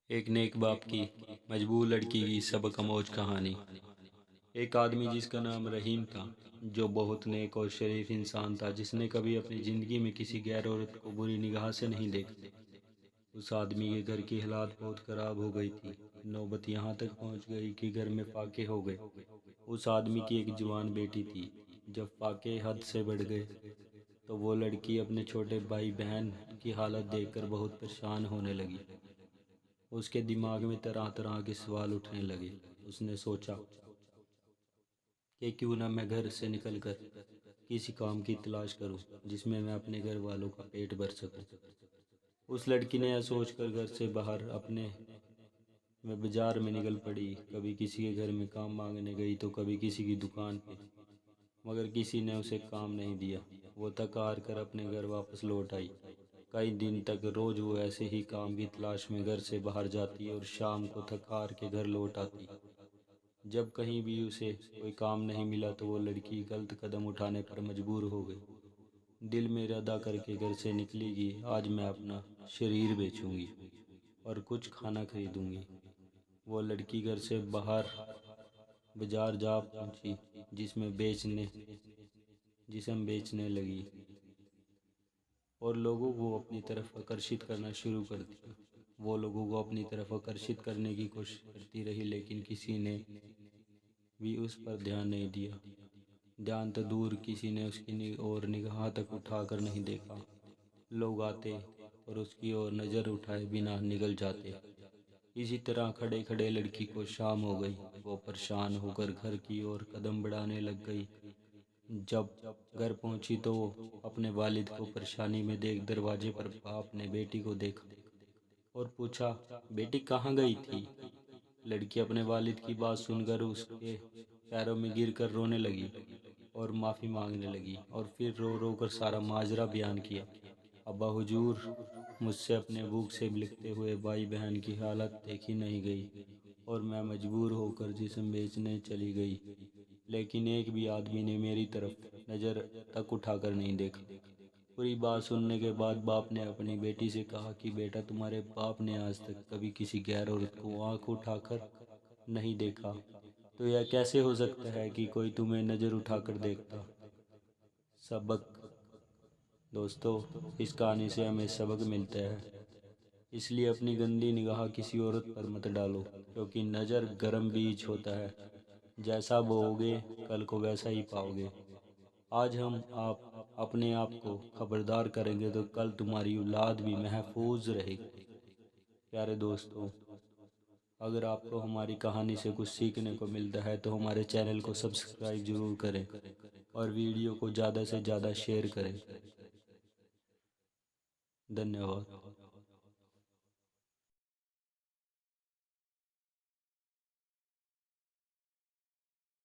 एक नेक बाप की मजबूर लड़की की सबक आमोज कहानी। एक आदमी जिसका नाम रहीम था, जो बहुत नेक और शरीफ इंसान था, जिसने कभी अपनी ज़िंदगी में किसी गैर औरत को बुरी निगाह से नहीं देखा। उस आदमी के घर की हालात बहुत ख़राब हो गई थी। नौबत यहाँ तक पहुँच गई कि घर में फाके हो गए। उस आदमी की एक जवान बेटी थी। जब फाके हद से बढ़ गए तो वो लड़की अपने छोटे भाई बहन की हालत देखकर बहुत परेशान होने लगी। उसके दिमाग में तरह तरह के सवाल उठने लगे। उसने सोचा कि क्यों ना मैं घर से निकलकर किसी काम की तलाश करूं, जिसमें मैं अपने घर वालों का पेट भर सकूं। उस लड़की ने यह सोचकर घर से बाहर अपने में बाजार में निकल पड़ी। कभी किसी के घर में काम मांगने गई तो कभी किसी की दुकान पे, मगर किसी ने उसे काम नहीं दिया। वो थक हार कर अपने घर वापस लौट आई। कई दिन तक रोज वो ऐसे ही काम की तलाश में घर से बाहर जाती और शाम को थक हार के घर लौट आती। जब कहीं भी उसे कोई काम नहीं मिला तो वो लड़की गलत कदम उठाने पर मजबूर हो गई। दिल में इरादा करके घर से निकली कि आज मैं अपना शरीर बेचूंगी और कुछ खाना खरीदूंगी। वो लड़की घर से बाहर बाजार जा पहुंची, जिसम बेचने लगी और लोगों को अपनी तरफ आकर्षित करना शुरू कर दिया। वो लोगों को अपनी तरफ आकर्षित करने की कोशिश करती रही, लेकिन किसी ने भी उस पर ध्यान नहीं दिया। ध्यान तो दूर, किसी ने उसकी ओर निगाह तक उठाकर नहीं देखा। लोग आते और उसकी ओर नज़र उठाए बिना निकल जाते। इसी तरह खड़े खड़े लड़की को शाम हो गई। वो परेशान होकर घर की ओर कदम बढ़ाने लग गई। जब घर पहुंची तो वो अपने वालिद को परेशानी में देख दरवाजे पर बाप ने बेटी को देखा और पूछा, बेटी कहाँ गई थी? लड़की अपने वालिद की बात सुनकर उसके पैरों में गिरकर रोने लगी और माफ़ी मांगने लगी, और फिर रो रो कर सारा माजरा बयान किया। अब्बा हुजूर, मुझसे अपने भूख से बिलखते हुए भाई बहन की हालत देखी नहीं गई और मैं मजबूर होकर जिस्म बेचने चली गई, लेकिन एक भी आदमी ने मेरी तरफ नज़र तक उठाकर नहीं देखा। पूरी बात सुनने के बाद बाप ने अपनी बेटी से कहा कि बेटा, तुम्हारे बाप ने आज तक कभी किसी गैर औरत को आंख उठाकर नहीं देखा, तो यह कैसे हो सकता है कि कोई तुम्हें नज़र उठाकर देखता। सबक। दोस्तों, इस कहानी से हमें सबक मिलता है, इसलिए अपनी गंदी निगाह किसी औरत पर मत डालो, क्योंकि नज़र गर्म बीज होता है। जैसा बोओगे कल को वैसा ही पाओगे। आज हम आप अपने आप को खबरदार करेंगे तो कल तुम्हारी औलाद भी महफूज रहेगी। प्यारे दोस्तों, अगर आपको हमारी कहानी से कुछ सीखने को मिलता है तो हमारे चैनल को सब्सक्राइब ज़रूर करें और वीडियो को ज़्यादा से ज़्यादा शेयर करें। धन्यवाद।